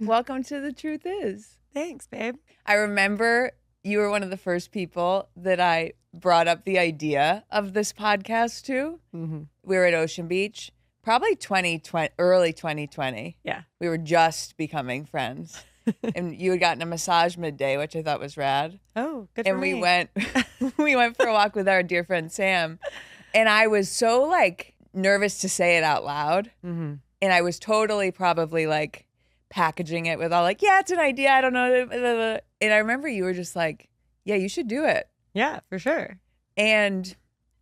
Welcome to The Truth Is. Thanks, babe. I remember you were one of the first people that I brought up the idea of this podcast to. Mm-hmm. We were at Ocean Beach, probably 2020, early 2020. Yeah. We were just becoming friends. And you had gotten a massage midday, which I thought was rad. Oh, good for And me. we went for a walk with our dear friend Sam. And I was so like nervous to say it out loud. Mm-hmm. And I was totally probably like packaging it with all like, yeah, it's an idea. I don't know. And I remember you were just like, yeah, you should do it. Yeah, for sure. And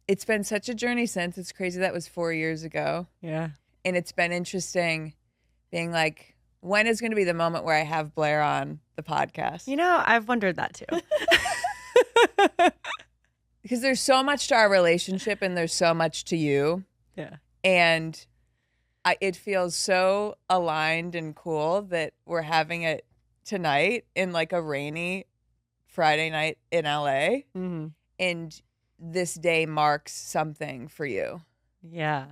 it's been such a journey since. It's crazy. That was 4 years ago. Yeah. And it's been interesting being like, when is going to be the moment where I have Blair on the podcast? You know, I've wondered that too. Because there's so much to our relationship and there's so much to you. Yeah. And it feels so aligned and cool that we're having it tonight in like a rainy Friday night in LA. Mm-hmm. And this day marks something for you. Yeah.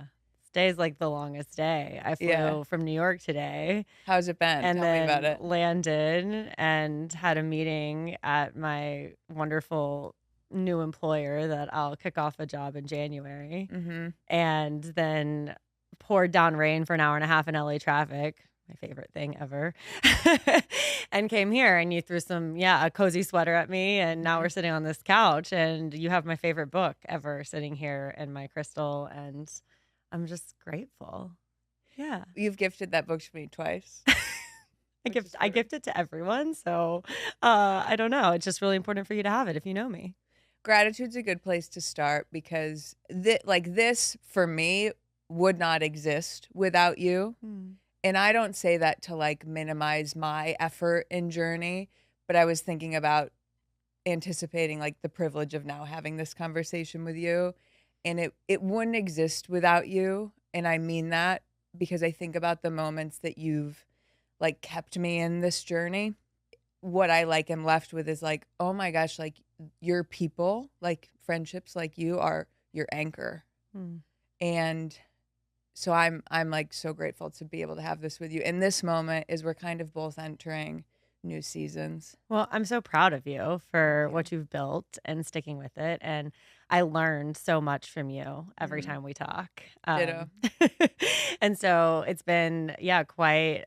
Today's like the longest day. I flew from New York today. How's it been? And Tell me about it. Landed and had a meeting at my wonderful new employer that I'll kick off a job in January. Mm-hmm. And then poured down rain for an hour and a half in LA traffic, my favorite thing ever, and came here, and you threw a cozy sweater at me, and now we're sitting on this couch, and you have my favorite book ever sitting here in my crystal, and I'm just grateful. Yeah. You've gifted that book to me twice. I gift it to everyone, so I don't know. It's just really important for you to have it if you know me. Gratitude's a good place to start because this for me would not exist without you. And I don't say that to like minimize my effort and journey, but I was thinking about anticipating like the privilege of now having this conversation with you, and it wouldn't exist without you. And I mean that because I think about the moments that you've like kept me in this journey. What I like am left with is like, oh my gosh, like your people, like friendships like you are your anchor. And so I'm like so grateful to be able to have this with you. And this moment is we're kind of both entering new seasons. Well, I'm so proud of you for what you've built and sticking with it. And I learned so much from you every time we talk. Ditto. And so it's been, quite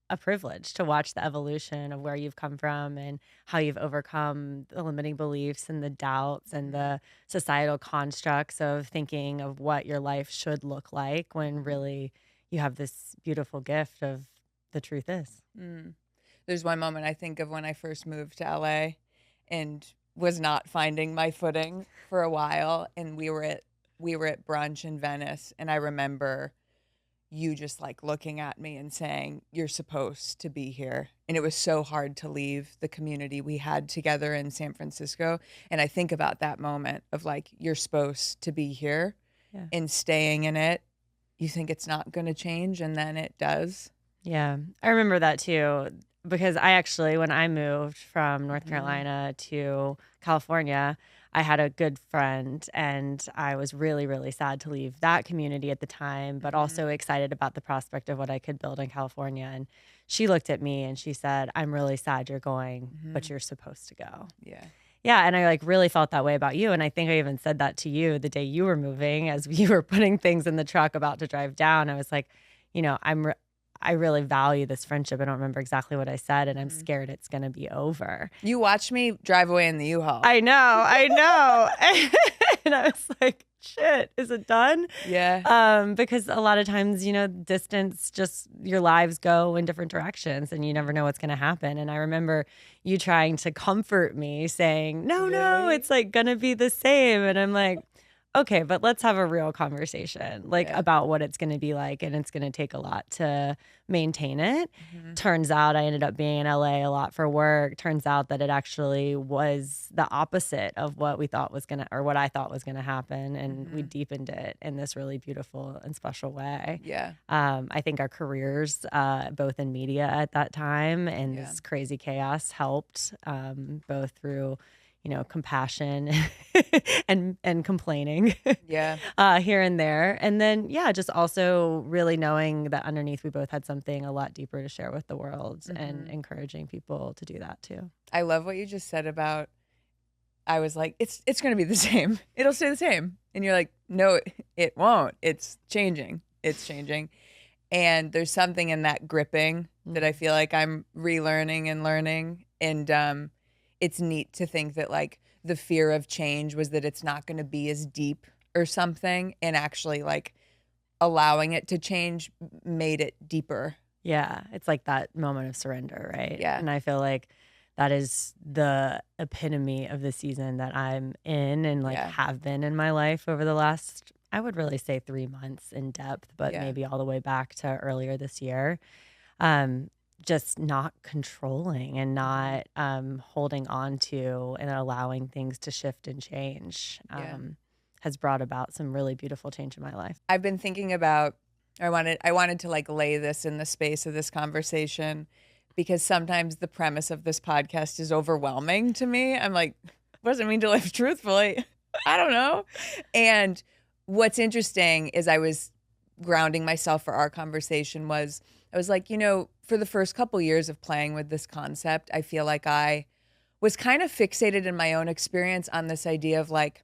a privilege to watch the evolution of where you've come from and how you've overcome the limiting beliefs and the doubts and the societal constructs of thinking of what your life should look like when really you have this beautiful gift of the truth is. There's one moment I think of when I first moved to LA and was not finding my footing for a while, and we were at brunch in Venice, and I remember you just like looking at me and saying, you're supposed to be here. And it was so hard to leave the community we had together in San Francisco. And I think about that moment of like, you're supposed to be here and staying in it. You think it's not going to change, and then it does. Yeah, I remember that too, because I actually, when I moved from North Carolina to California, I had a good friend, and I was really, really sad to leave that community at the time, but also excited about the prospect of what I could build in California. And she looked at me and she said, I'm really sad you're going, but you're supposed to go. Yeah. Yeah, and I like really felt that way about you. And I think I even said that to you the day you were moving as you were putting things in the truck about to drive down. I was like, you know, I really value this friendship. I don't remember exactly what I said, and I'm scared it's going to be over. You watched me drive away in the U-Haul. I know. And I was like, shit, is it done? Yeah. Because a lot of times, you know, distance, just your lives go in different directions and you never know what's going to happen. And I remember you trying to comfort me saying, no, it's like going to be the same. And I'm like, okay, but let's have a real conversation about what it's going to be like, and it's going to take a lot to maintain it. Turns out I ended up being in LA a lot for work. Turns out that it actually was the opposite of what we thought was going to, or what I thought was going to happen, and we deepened it in this really beautiful and special way. Yeah. I think our careers, both in media at that time and this crazy chaos, helped both through, compassion and complaining Yeah. here and there. And then, just also really knowing that underneath we both had something a lot deeper to share with the world and encouraging people to do that too. I love what you just said about, I was like, it's going to be the same. It'll stay the same. And you're like, no, it won't. It's changing. It's changing. And there's something in that gripping that I feel like I'm relearning and learning. And it's neat to think that like the fear of change was that it's not going to be as deep or something, and actually like allowing it to change made it deeper. Yeah, it's like that moment of surrender, right? Yeah. And I feel like that is the epitome of the season that I'm in and like have been in my life over the last, I would really say 3 months in depth, but maybe all the way back to earlier this year. Just not controlling and not holding on to and allowing things to shift and change has brought about some really beautiful change in my life. I've been thinking about, I wanted to like lay this in the space of this conversation, because sometimes the premise of this podcast is overwhelming to me. I'm like, what does it mean to live truthfully? I don't know. And what's interesting is I was grounding myself for our conversation I was like, for the first couple years of playing with this concept, I feel like I was kind of fixated in my own experience on this idea of like,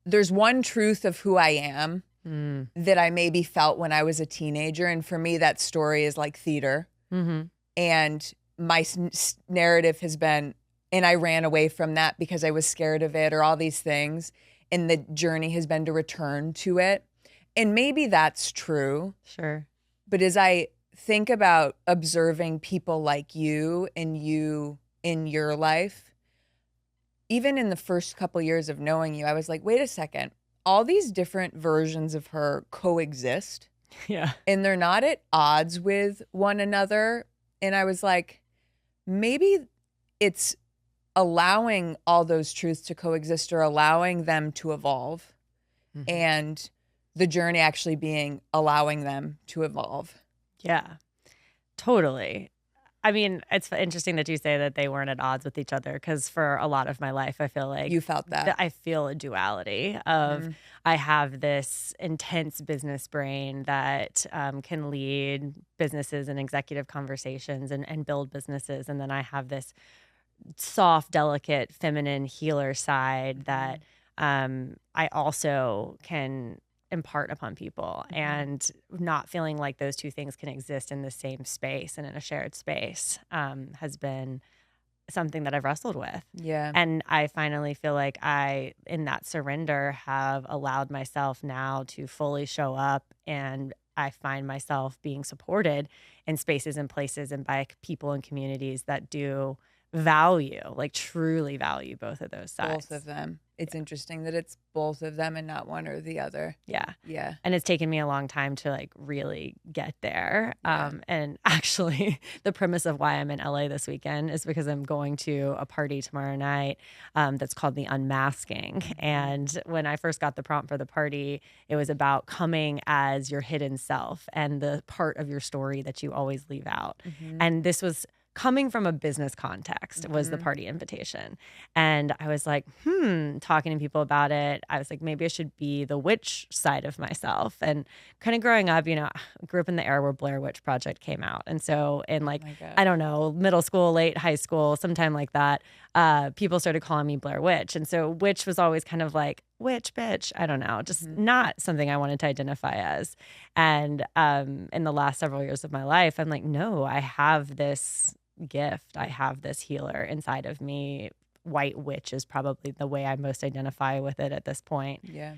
there's one truth of who I am that I maybe felt when I was a teenager. And for me, that story is like theater. Mm-hmm. And my narrative has been, and I ran away from that because I was scared of it or all these things. And the journey has been to return to it. And maybe that's true. Sure. But as I think about observing people like you and you in your life, even in the first couple years of knowing you, I was like, wait a second, all these different versions of her coexist. Yeah. And they're not at odds with one another. And I was like, maybe it's allowing all those truths to coexist or allowing them to evolve. Mm-hmm. And the journey actually being allowing them to evolve. Yeah, totally. I mean, it's interesting that you say that they weren't at odds with each other, because for a lot of my life, I feel like you felt that. I feel a duality of I have this intense business brain that can lead businesses and executive conversations and build businesses. And then I have this soft, delicate, feminine healer side that I also can impart upon people, and not feeling like those two things can exist in the same space and in a shared space has been something that I've wrestled with. Yeah. And I finally feel like I, in that surrender, have allowed myself now to fully show up, and I find myself being supported in spaces and places and by people and communities that do value, like truly value both of those sides. Both of them. It's interesting that it's both of them and not one or the other. Yeah. Yeah. And it's taken me a long time to like really get there. Yeah. And actually the premise of why I'm in LA this weekend is because I'm going to a party tomorrow night that's called The Unmasking. And when I first got the prompt for the party, it was about coming as your hidden self and the part of your story that you always leave out. And this was coming from a business context was the party invitation. And I was like, talking to people about it. I was like, maybe I should be the witch side of myself. And kind of growing up, I grew up in the era where Blair Witch Project came out. And so in like, I don't know, middle school, late high school, sometime like that, people started calling me Blair Witch. And so witch was always kind of like, witch, bitch, I don't know, just not something I wanted to identify as. And in the last several years of my life, I'm like, no, I have this gift. I have this healer inside of me. White witch is probably the way I most identify with it at this point. Yeah.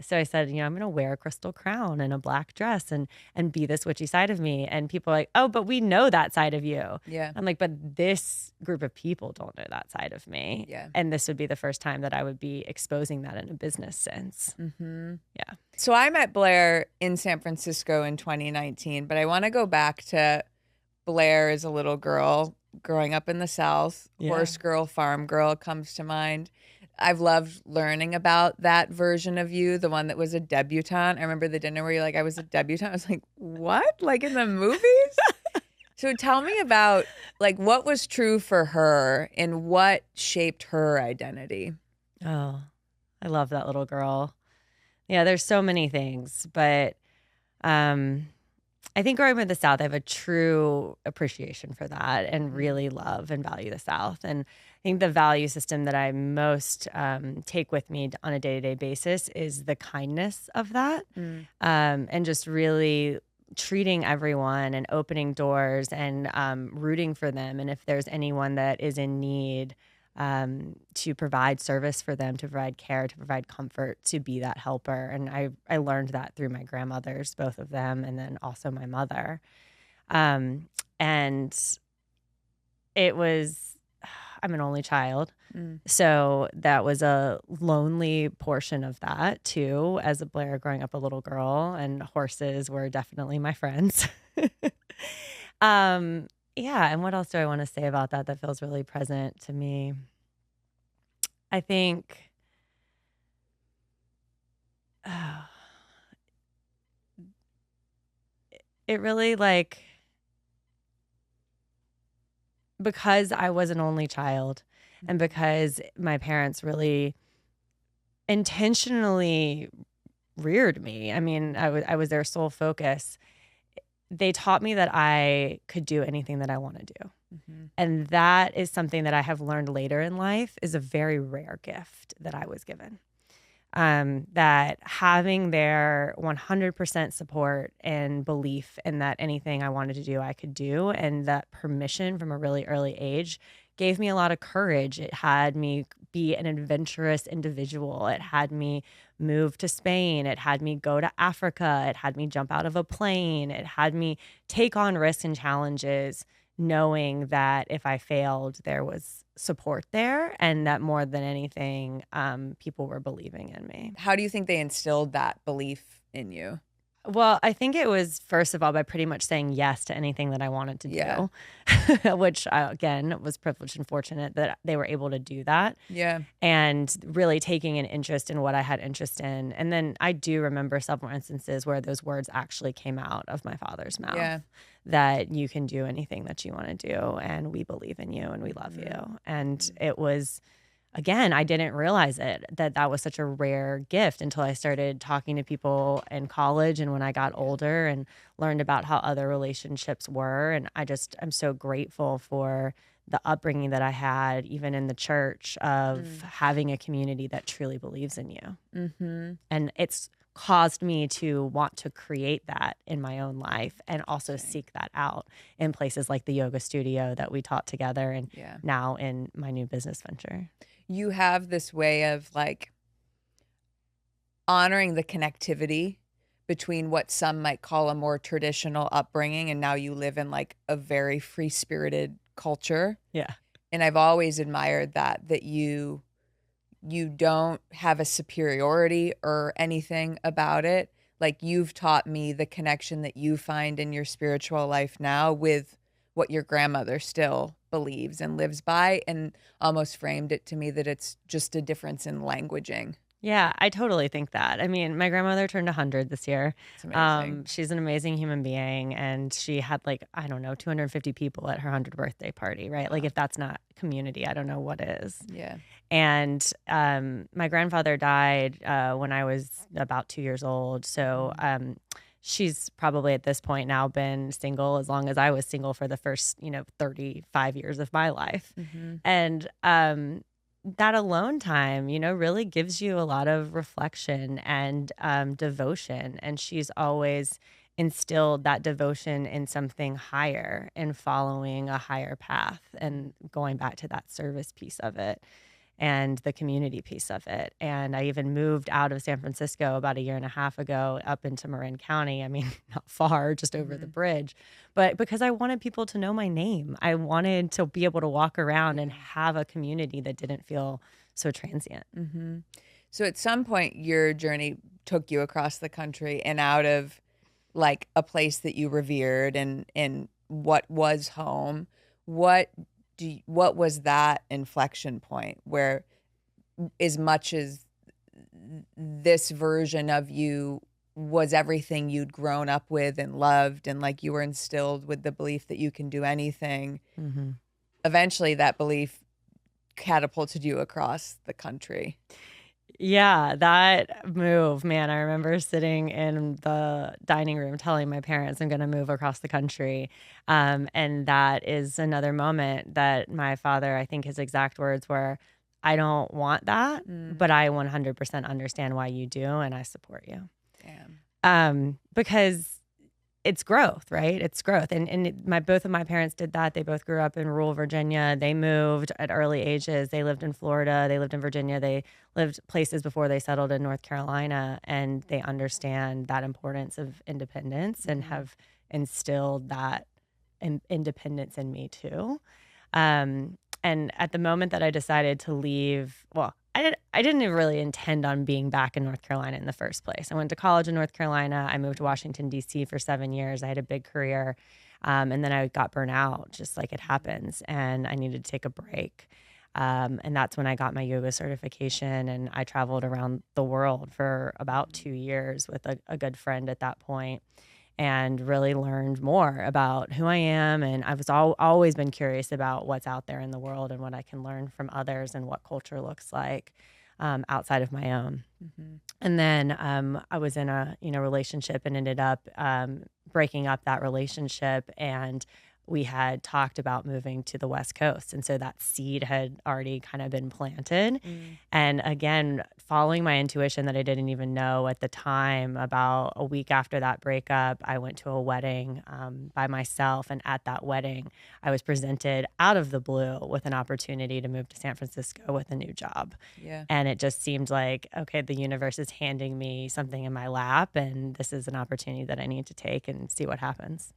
So I said, I'm going to wear a crystal crown and a black dress and be this witchy side of me. And people are like, oh, but we know that side of you. Yeah. I'm like, but this group of people don't know that side of me. Yeah. And this would be the first time that I would be exposing that in a business sense. Yeah. So I met Blair in San Francisco in 2019, but I want to go back to Blair as a little girl growing up in the South. Horse girl, farm girl comes to mind. I've loved learning about that version of you, the one that was a debutante. I remember the dinner where you're like, I was a debutante. I was like, what? Like in the movies? So tell me about like what was true for her and what shaped her identity. Oh, I love that little girl. Yeah, there's so many things, but um, I think growing up in the South, I have a true appreciation for that and really love and value the South. And I think the value system that I most take with me on a day to day basis is the kindness of that, and just really treating everyone and opening doors and rooting for them. And if there's anyone that is in need, to provide service for them, to provide care, to provide comfort, to be that helper. And I learned that through my grandmothers, both of them, and then also my mother. And it was, I'm an only child. So that was a lonely portion of that too, as a Blair growing up a little girl, and horses were definitely my friends. Yeah. And what else do I want to say about that that feels really present to me? I think it really like, because I was an only child and because my parents really intentionally reared me. I mean, I was their sole focus. They taught me that I could do anything that I want to do. And that is something that I have learned later in life is a very rare gift that I was given. That having their 100% support and belief in that anything I wanted to do, I could do, and that permission from a really early age gave me a lot of courage. It had me be an adventurous individual. It had me move to Spain. It had me go to Africa. It had me jump out of a plane. It had me take on risks and challenges, knowing that if I failed, there was support there, and that more than anything, people were believing in me. How do you think they instilled that belief in you? Well, I think it was, first of all, by pretty much saying yes to anything that I wanted to do, which again, was privileged and fortunate that they were able to do that. Yeah. And really taking an interest in what I had interest in. And then I do remember several instances where those words actually came out of my father's mouth, that you can do anything that you want to do, and we believe in you and we love you. And it was, again, I didn't realize that was such a rare gift until I started talking to people in college and when I got older and learned about how other relationships were. And I'm so grateful for the upbringing that I had, even in the church, of having a community that truly believes in you. And it's caused me to want to create that in my own life and also seek that out in places like the yoga studio that we taught together, and now in my new business venture. You have this way of like honoring the connectivity between what some might call a more traditional upbringing, and now you live in like a very free-spirited culture. Yeah. And I've always admired that you don't have a superiority or anything about it. Like, you've taught me the connection that you find in your spiritual life now with what your grandmother still believes and lives by, and almost framed it to me that it's just a difference in languaging. Yeah, I totally think that. I mean, my grandmother turned 100 this year. It's amazing. She's an amazing human being, and she had, like, I don't know, 250 people at her 100th birthday party, right? Like, if that's not community, I don't know what is. Yeah. And my grandfather died when I was about 2 years old. So she's probably at this point now been single as long as I was single for the first, 35 years of my life. And that alone time, really gives you a lot of reflection and devotion. And she's always instilled that devotion in something higher and following a higher path and going back to that service piece of it and the community piece of it. And I even moved out of San Francisco about a year and a half ago up into Marin County. I mean, not far, just over the bridge, but because I wanted people to know my name. I wanted to be able to walk around and have a community that didn't feel so transient. So at some point, your journey took you across the country and out of like a place that you revered and what was home. What was that inflection point where, as much as this version of you was everything you'd grown up with and loved, and like you were instilled with the belief that you can do anything. Mm-hmm. Eventually that belief catapulted you across the country. Yeah, that move, man. I remember sitting in the dining room telling my parents I'm going to move across the country. And that is another moment that my father, I think his exact words were, I don't want that, but I 100% understand why you do, and I support you. Because it's growth, right? It's growth. And both of my parents did that. They both grew up in rural Virginia. They moved at early ages. They lived in Florida. They lived in Virginia. They lived places before they settled in North Carolina. And they understand that importance of independence and have instilled that independence in me too. And at the moment that I decided to leave, well, I didn't even really intend on being back in North Carolina in the first place. I went to college in North Carolina. I moved to Washington, D.C. for 7 years. I had a big career. And then I got burnt out, just like it happens. And I needed to take a break. And that's when I got my yoga certification. And I traveled around the world for about 2 years with a good friend at that point, and really learned more about who I am. And I was always been curious about what's out there in the world and what I can learn from others and what culture looks like outside of my own. And then I was in a relationship and ended up breaking up that relationship, and we had talked about moving to the West Coast. And so that seed had already kind of been planted. And again, following my intuition that I didn't even know at the time, about a week after that breakup, I went to a wedding by myself. And at that wedding, I was presented out of the blue with an opportunity to move to San Francisco with a new job. And it just seemed like, okay, the universe is handing me something in my lap, and this is an opportunity that I need to take and see what happens.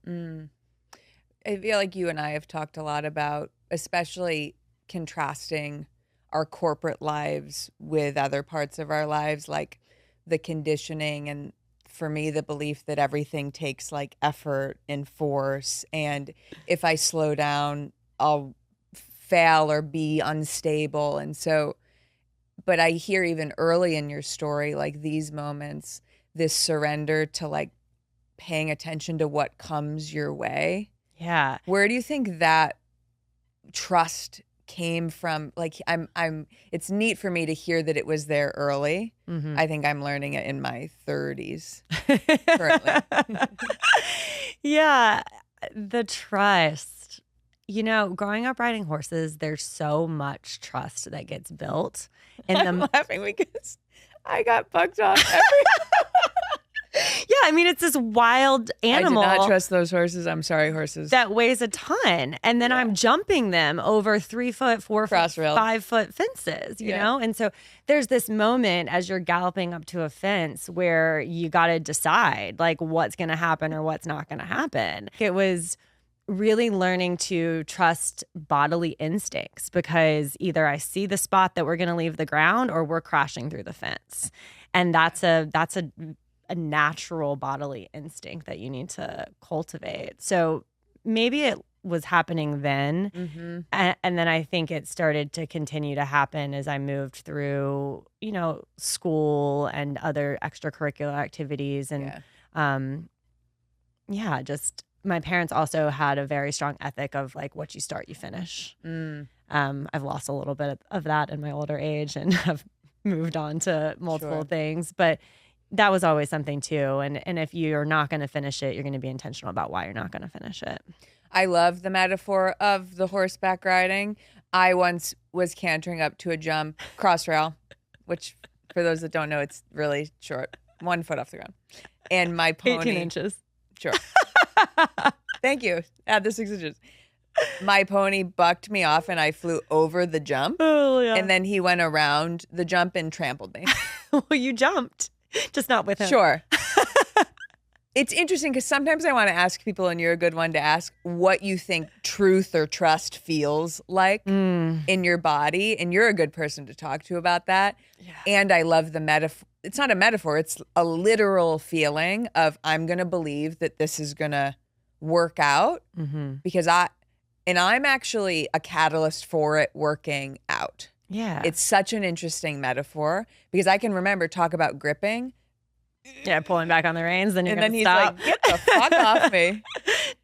I feel like you and I have talked a lot about, especially contrasting our corporate lives with other parts of our lives, like the conditioning, and for me, the belief that everything takes like effort and force. And if I slow down, I'll fail or be unstable. And so, but I hear even early in your story, like these moments, this surrender to like paying attention to what comes your way. Yeah. Where do you think that trust came from? Like it's neat for me to hear that it was there early. I think I'm learning it in my 30s currently. Yeah. The trust, growing up riding horses, there's so much trust that gets built. And I'm laughing because I got bucked off every Yeah, I mean, it's this wild animal. I did not trust those horses. I'm sorry, horses. That weighs a ton. And then I'm jumping them over 3 foot, 4 foot, 5 foot fences, you know? And so there's this moment as you're galloping up to a fence where you got to decide like what's going to happen or what's not going to happen. It was really learning to trust bodily instincts, because either I see the spot that we're going to leave the ground or we're crashing through the fence. And that's a natural bodily instinct that you need to cultivate. So maybe it was happening then. And then I think it started to continue to happen as I moved through, school and other extracurricular activities. And just my parents also had a very strong ethic of like, what you start, you finish. I've lost a little bit of that in my older age and have moved on to multiple things. But that was always something too. And if you're not going to finish it, you're going to be intentional about why you're not going to finish it. I love the metaphor of the horseback riding. I once was cantering up to a jump, cross rail, which for those that don't know, it's really short, 1 foot off the ground. And my pony. 18 inches. Sure. Thank you. Add the 6 inches. My pony bucked me off and I flew over the jump. Oh, yeah. And then he went around the jump and trampled me. Well, you jumped. Just not with him. Sure. It's interesting because sometimes I want to ask people, and you're a good one to ask, what you think truth or trust feels like in your body. And you're a good person to talk to about that. Yeah. And I love the metaphor. It's not a metaphor. It's a literal feeling of I'm going to believe that this is going to work out because I'm actually a catalyst for it working out. Yeah. It's such an interesting metaphor because I can remember talk about gripping. Yeah, pulling back on the reins, then you're And going then to he's stop. like, get the fuck off me.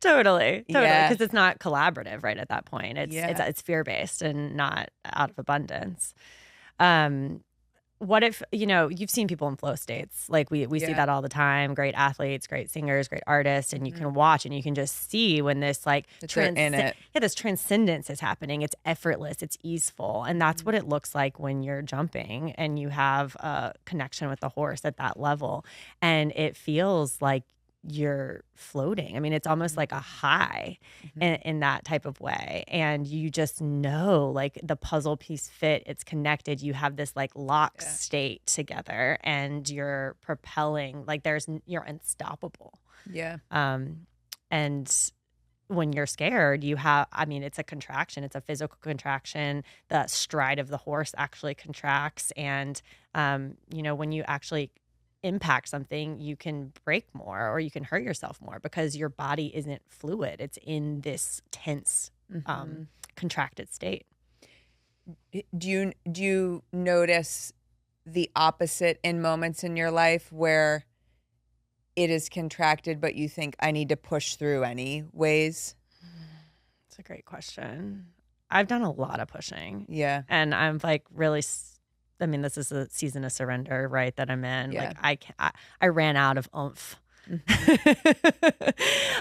Totally. Yeah. Because it's not collaborative, right, at that point. Yeah. It's fear-based and not out of abundance. Um, what if, you've seen people in flow states. Like we see Yeah. that all the time. Great athletes, great singers, great artists. And you can watch and you can just see when this like they're in it. this transcendence is happening. It's effortless, it's easeful. And that's what it looks like when you're jumping and you have a connection with the horse at that level. And it feels like you're floating. I mean, it's almost like a high in that type of way. And you just know like the puzzle piece fit, it's connected. You have this like lock state together and you're propelling, like you're unstoppable. Yeah. And when you're scared, it's a contraction. It's a physical contraction. The stride of the horse actually contracts. And, when you actually impact something, you can break more or you can hurt yourself more because your body isn't fluid. It's in this tense, contracted state. Do you notice the opposite in moments in your life where it is contracted, but you think I need to push through anyways? That's a great question. I've done a lot of pushing. Yeah. And I'm like really this is a season of surrender, right, that I'm in. Yeah. Like I ran out of oomph.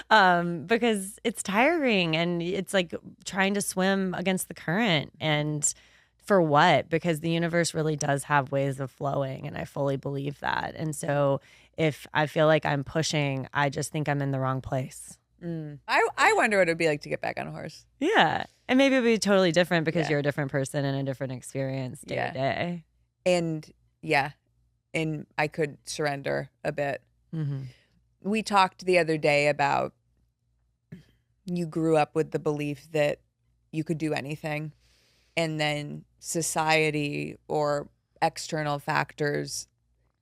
Because it's tiring and it's like trying to swim against the current. And for what? Because the universe really does have ways of flowing, and I fully believe that. And so if I feel like I'm pushing, I just think I'm in the wrong place. I wonder what it would be like to get back on a horse. Yeah. And maybe it would be totally different because you're a different person and a different experience day to day. And I could surrender a bit. Mm-hmm. We talked the other day about you grew up with the belief that you could do anything, and then society or external factors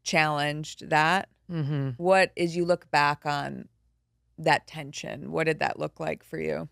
challenged that. Mm-hmm. What, as you look back on that tension, what did that look like for you?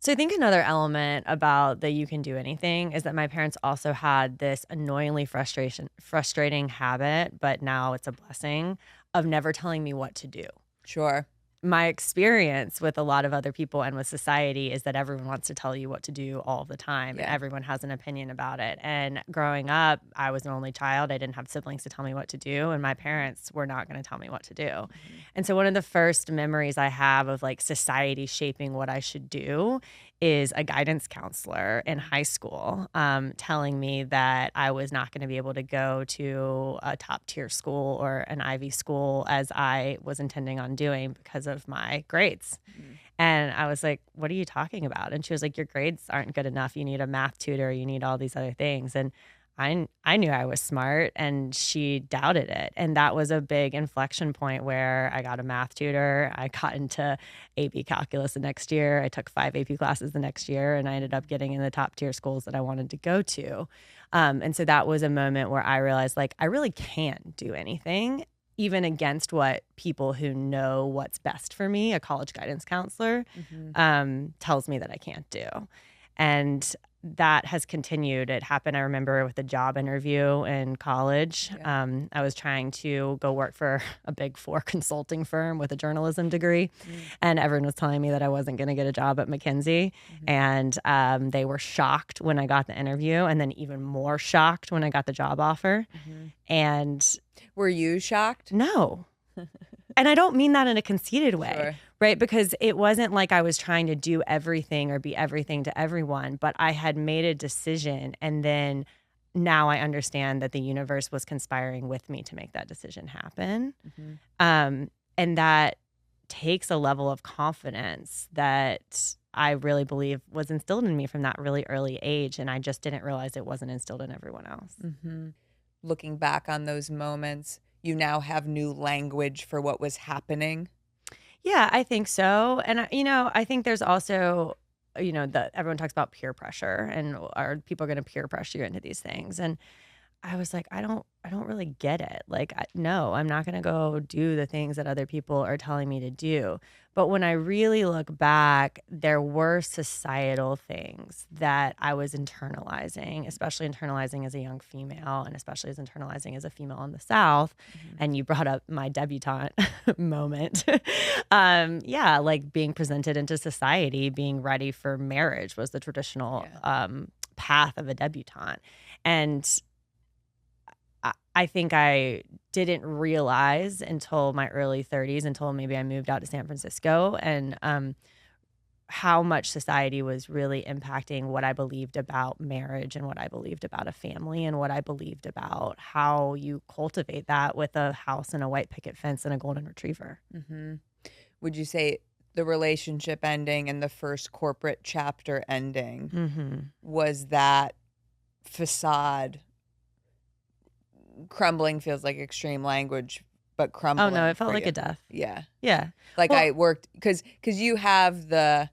So I think another element about that you can do anything is that my parents also had this annoyingly frustrating habit, but now it's a blessing, of never telling me what to do. Sure. My experience with a lot of other people and with society is that everyone wants to tell you what to do all the time. Yeah. And everyone has an opinion about it. And growing up, I was an only child. I didn't have siblings to tell me what to do. And my parents were not going to tell me what to do. Mm-hmm. And so one of the first memories I have of like society shaping what I should do is a guidance counselor in high school telling me that I was not going to be able to go to a top tier school or an Ivy school as I was intending on doing because of my grades. Mm-hmm. And I was like, what are you talking about? And she was like, your grades aren't good enough. You need a math tutor. You need all these other things. And I knew I was smart, and she doubted it. And that was a big inflection point where I got a math tutor. I got into AP calculus the next year. I took 5 AP classes the next year, and I ended up getting in the top tier schools that I wanted to go to. And so that was a moment where I realized, like, I really can't do anything, even against what people who know what's best for me, a college guidance counselor, tells me that I can't do. And that has continued. It happened, I remember, with a job interview in college. Yeah. I was trying to go work for a Big Four consulting firm with a journalism degree. And everyone was telling me that I wasn't going to get a job at McKinsey. And they were shocked when I got the interview, and then even more shocked when I got the job offer. And were you shocked? No. And I don't mean that in a conceited way. Sure. Right? Because it wasn't like I was trying to do everything or be everything to everyone, but I had made a decision, and then now I understand that the universe was conspiring with me to make that decision happen. And that takes a level of confidence that I really believe was instilled in me from that really early age, and I just didn't realize it wasn't instilled in everyone else. Looking back on those moments, you now have new language for what was happening. Yeah, I think so. And, I think there's also, that everyone talks about peer pressure, and are people going to peer pressure you into these things? And I was like, I don't really get it. Like, no, I'm not going to go do the things that other people are telling me to do. But when I really look back, there were societal things that I was internalizing, especially internalizing as a young female, and especially as internalizing as a female in the South. And you brought up my debutante moment. Yeah, like being presented into society, being ready for marriage was the traditional path of a debutante. And I think I didn't realize until my early 30s, until maybe I moved out to San Francisco, and how much society was really impacting what I believed about marriage and what I believed about a family and what I believed about how you cultivate that with a house and a white picket fence and a golden retriever. Mm-hmm. Would you say the relationship ending and the first corporate chapter ending was that facade crumbling? Feels like extreme language, but crumbling. Oh no, it felt for like you. a death. Yeah. Well, I worked because you have the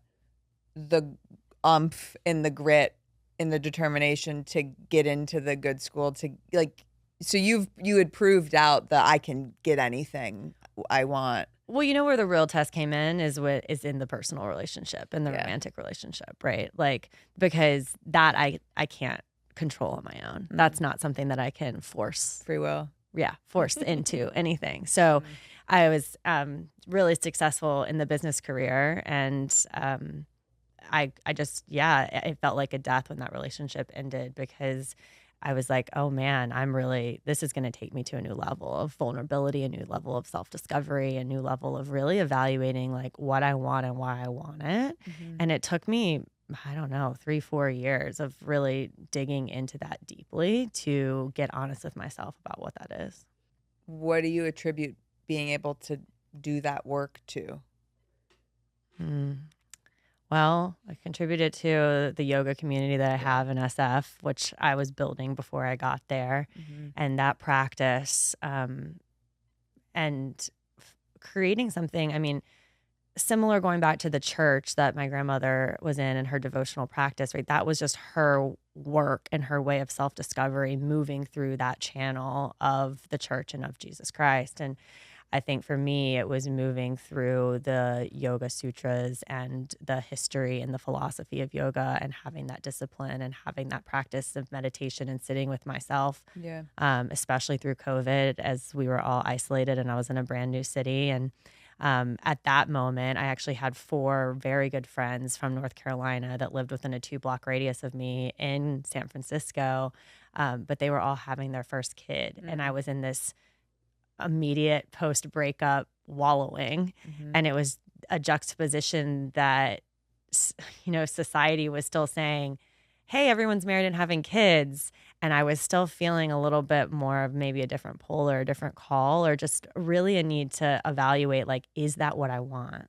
umph and the grit and the determination to get into the good school, to like, so you had proved out that I can get anything I want. Well, you know where the real test came in is in the personal relationship and the romantic relationship, right? Like, because that I can't control on my own. That's not something that I can force. Free will. Yeah, force into anything. So I was really successful in the business career, and I just, it felt like a death when that relationship ended, because I was like, oh man, this is going to take me to a new level of vulnerability, a new level of self-discovery, a new level of really evaluating like what I want and why I want it. And it took me, I don't know, 3-4 years of really digging into that deeply to get honest with myself about what that is. What do you attribute being able to do that work to? Well, I contributed to the yoga community that I have in SF, which I was building before I got there. And that practice and creating something, I mean, similar, going back to the church that my grandmother was in and her devotional practice, right? That was just her work and her way of self-discovery, moving through that channel of the church and of Jesus Christ. And I think for me, it was moving through the Yoga Sutras and the history and the philosophy of yoga, and having that discipline and having that practice of meditation and sitting with myself, especially through COVID, as we were all isolated and I was in a brand new city. And at that moment, I actually had 4 very good friends from North Carolina that lived within a 2-block radius of me in San Francisco, but they were all having their first kid. And I was in this immediate post-breakup wallowing. And it was a juxtaposition that, you know, society was still saying, hey, everyone's married and having kids. And I was still feeling a little bit more of maybe a different pull or a different call, or just really a need to evaluate, like, is that what I want?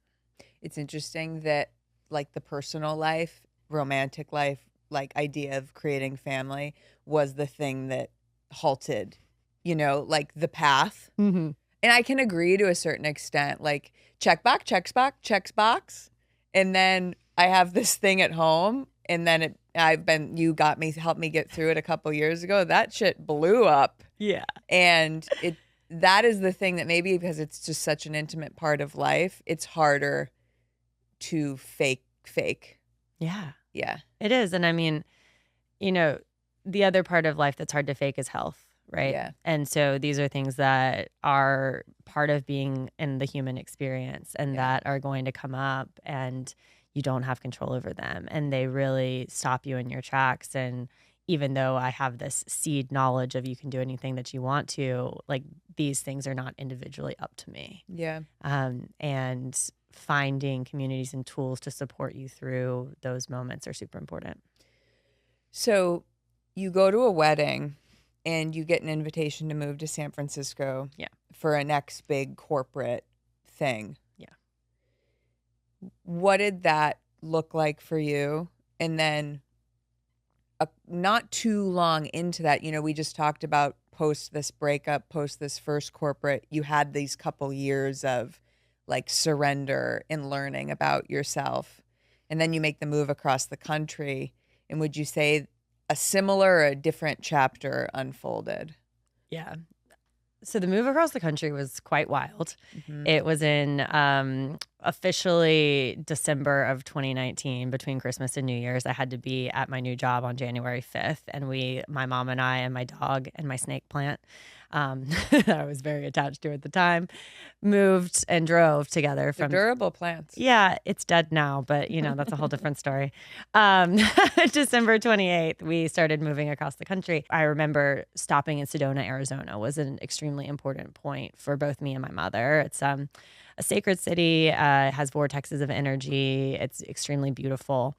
It's interesting that like the personal life, romantic life, like idea of creating family was the thing that halted, you know, like the path. And I can agree to a certain extent, like checks box. And then I have this thing at home, and then you helped me get through it a couple years ago. That shit blew up. Yeah. And that is the thing that maybe because it's just such an intimate part of life, it's harder to fake. Yeah. Yeah. It is. And I mean, you know, the other part of life that's hard to fake is health, right? Yeah. And so these are things that are part of being in the human experience, and that are going to come up, and you don't have control over them, and they really stop you in your tracks. And even though I have this seed knowledge of you can do anything that you want to, like, these things are not individually up to me. Yeah. And finding communities and tools to support you through those moments are super important. So you go to a wedding and you get an invitation to move to San Francisco for a next big corporate thing. Yeah. What did that look like for you? And then not too long into that, you know, we just talked about post this breakup, post this first corporate, you had these couple years of like surrender and learning about yourself. And then you make the move across the country. And would you say a similar or a different chapter unfolded? Yeah. So the move across the country was quite wild. Mm-hmm. It was in officially December of 2019, between Christmas and New Year's. I had to be at my new job on January 5th. And my mom and I and my dog and my snake plant, that I was very attached to at the time, moved and drove together The from durable plants. Yeah, it's dead now, but that's a whole different story. December 28th, we started moving across the country. I remember stopping in Sedona, Arizona was an extremely important point for both me and my mother. It's a sacred city, has vortexes of energy. It's extremely beautiful.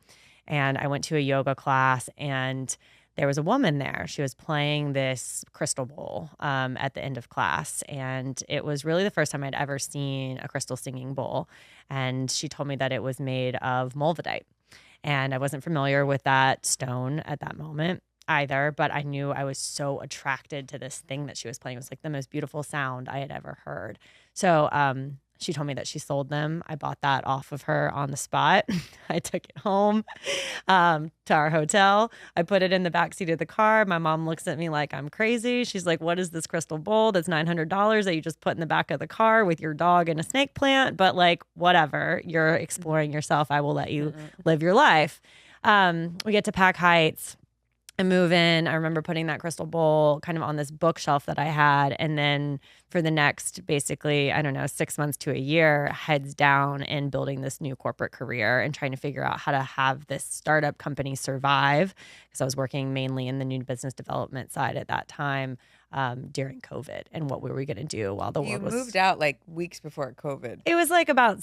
And I went to a yoga class, and there was a woman there. She was playing this crystal bowl at the end of class. And it was really the first time I'd ever seen a crystal singing bowl. And she told me that it was made of mulvedite. And I wasn't familiar with that stone at that moment either, but I knew I was so attracted to this thing that she was playing. It was like the most beautiful sound I had ever heard. So she told me that she sold them. I bought that off of her on the spot. I took it home to our hotel. I put it in the backseat of the car. My mom looks at me like I'm crazy. She's like, "What is this crystal bowl that's $900 that you just put in the back of the car with your dog and a snake plant?" But like, whatever, you're exploring yourself. I will let you live your life. We get to Pack Heights and move in. I remember putting that crystal bowl kind of on this bookshelf that I had. And then for the next, basically, I don't know, 6 months to a year, heads down in building this new corporate career and trying to figure out how to have this startup company survive. Because I was working mainly in the new business development side at that time during COVID, and what were we going to do while the world was... You moved out like weeks before COVID. It was like about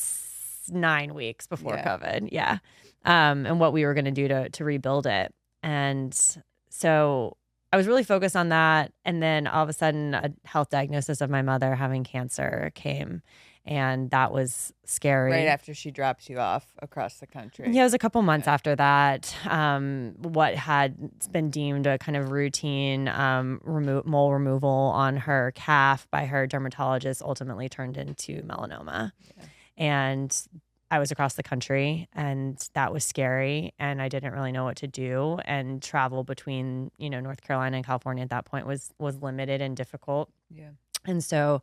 9 weeks before COVID. Yeah. And what we were going to do to rebuild it. And so I was really focused on that. And then all of a sudden, a health diagnosis of my mother having cancer came. And that was scary. Right after she dropped you off across the country. Yeah, it was a couple months after that. What had been deemed a kind of routine mole removal on her calf by her dermatologist ultimately turned into melanoma. Yeah. And I was across the country, and that was scary, and I didn't really know what to do. And travel between, North Carolina and California at that point was limited and difficult. Yeah. And so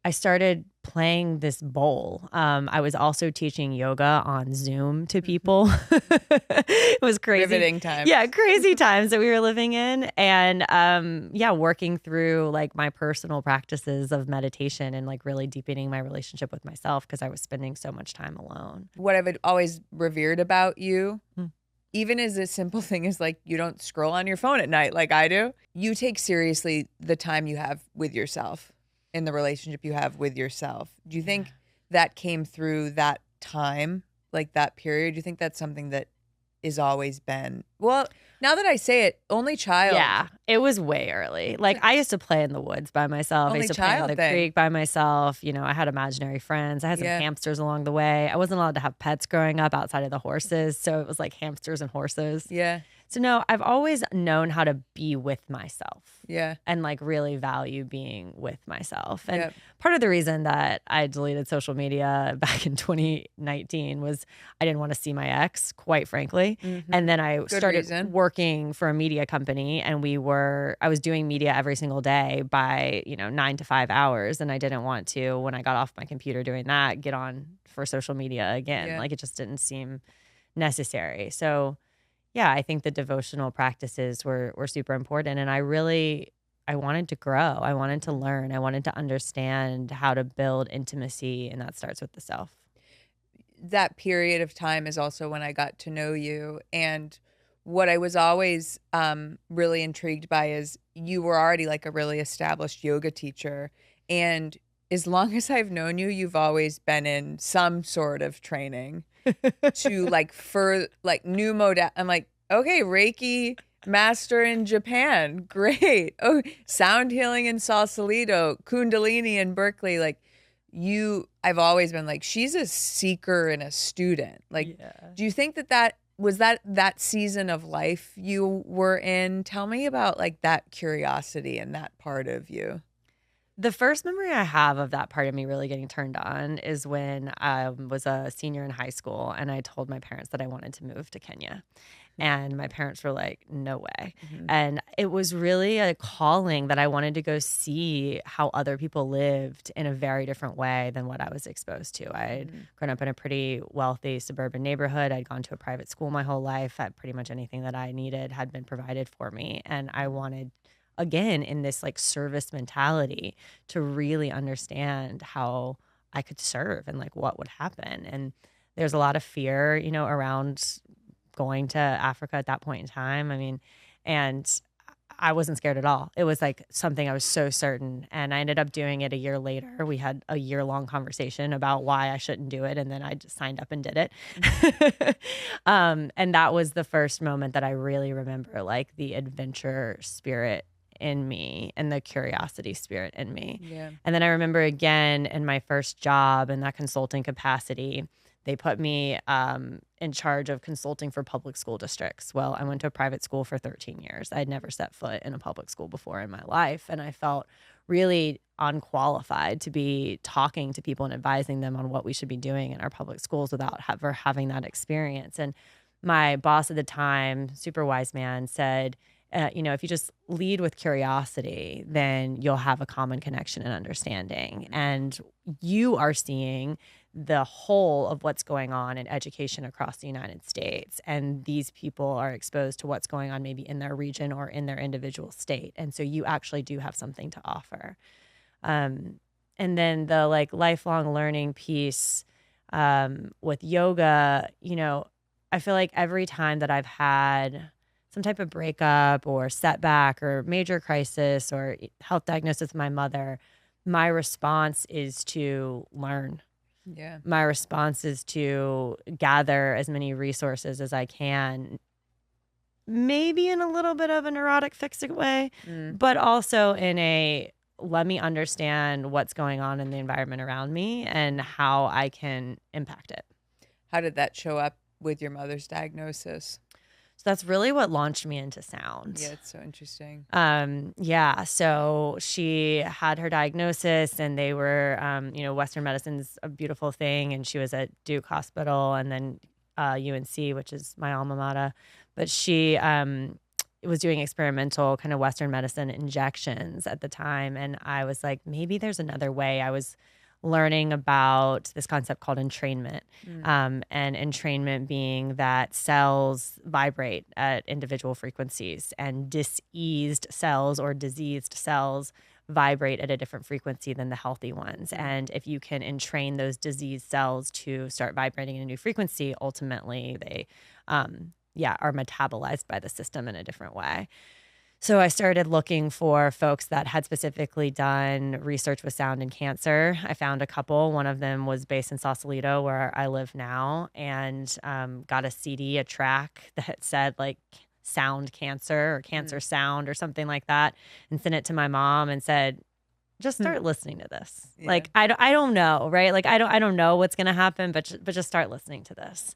I started playing this bowl. I was also teaching yoga on Zoom to people. It was crazy. Riveting times. Yeah, crazy times that we were living in. And working through like my personal practices of meditation and like really deepening my relationship with myself, because I was spending so much time alone. What I've always revered about you, even as a simple thing as like you don't scroll on your phone at night like I do, you take seriously the time you have with yourself. In the relationship you have with yourself. Do you think that came through that time, like that period? Do you think that's something that is always been? Well, now that I say it, only child. Yeah, it was way early. Like I used to play in the woods by myself. I used to play in the creek by myself. I had imaginary friends. I had some hamsters along the way. I wasn't allowed to have pets growing up outside of the horses. So it was like hamsters and horses. Yeah. So no, I've always known how to be with myself. Yeah. And like really value being with myself. And part of the reason that I deleted social media back in 2019 was I didn't want to see my ex, quite frankly. Mm-hmm. And then I started working for a media company, and I was doing media every single day by, 9 to 5 hours. And I didn't want to, when I got off my computer doing that, get on for social media again. Yeah. Like it just didn't seem necessary. So yeah, I think the devotional practices were super important. And I wanted to grow. I wanted to learn. I wanted to understand how to build intimacy. And that starts with the self. That period of time is also when I got to know you. And what I was always really intrigued by is you were already like a really established yoga teacher. And as long as I've known you, you've always been in some sort of training. To like for like new modal. I'm like, okay, Reiki master in Japan, great. Oh, sound healing in Sausalito, Kundalini in Berkeley. Like I've always been like, she's a seeker and a student. Like, do you think that was that season of life you were in? Tell me about like that curiosity and that part of you. The first memory I have of that part of me really getting turned on is when I was a senior in high school and I told my parents that I wanted to move to Kenya. And my parents were like, no way. Mm-hmm. And it was really a calling that I wanted to go see how other people lived in a very different way than what I was exposed to. I had grown up in a pretty wealthy suburban neighborhood. I'd gone to a private school my whole life. Had pretty much anything that I needed had been provided for me. And I wanted, again, in this like service mentality, to really understand how I could serve and like what would happen. And there's a lot of fear, you know, around going to Africa at that point in time. I mean, and I wasn't scared at all. It was like something I was so certain. And I ended up doing it a year later. We had a year-long conversation about why I shouldn't do it. And then I just signed up and did it. And that was the first moment that I really remember like the adventure spirit in me and the curiosity spirit in me. Yeah. And then I remember again in my first job in that consulting capacity, they put me in charge of consulting for public school districts. Well, I went to a private school for 13 years. I'd never set foot in a public school before in my life. And I felt really unqualified to be talking to people and advising them on what we should be doing in our public schools without ever having that experience. And my boss at the time, super wise man, said, you know, if you just lead with curiosity, then you'll have a common connection and understanding. And you are seeing the whole of what's going on in education across the United States. And these people are exposed to what's going on maybe in their region or in their individual state. And so you actually do have something to offer. And then the like lifelong learning piece with yoga, you know, I feel like every time that I've had some type of breakup or setback or major crisis or health diagnosis with my mother, my response is to learn. Yeah. My response is to gather as many resources as I can, maybe in a little bit of a neurotic fix-it way, but also in a let me understand what's going on in the environment around me and how I can impact it. How did that show up with your mother's diagnosis? So that's really what launched me into sound. Yeah, it's so interesting. Yeah. So she had her diagnosis and they were, you know, Western medicine's a beautiful thing. And she was at Duke Hospital and then UNC, which is my alma mater. But she was doing experimental kind of Western medicine injections at the time. And I was like, maybe there's another way. I was learning about this concept called entrainment. And entrainment being that cells vibrate at individual frequencies and diseased cells or diseased cells vibrate at a different frequency than the healthy ones. And if you can entrain those diseased cells to start vibrating in a new frequency, ultimately they are metabolized by the system in a different way. So I started looking for folks that had specifically done research with sound and cancer. I found a couple. One of them was based in Sausalito, where I live now, and got a CD, a track that said like sound cancer or cancer sound or something like that, and sent it to my mom and said, just start listening to this. Yeah. Like, I don't know, right? Like, I don't know what's going to happen, but just start listening to this.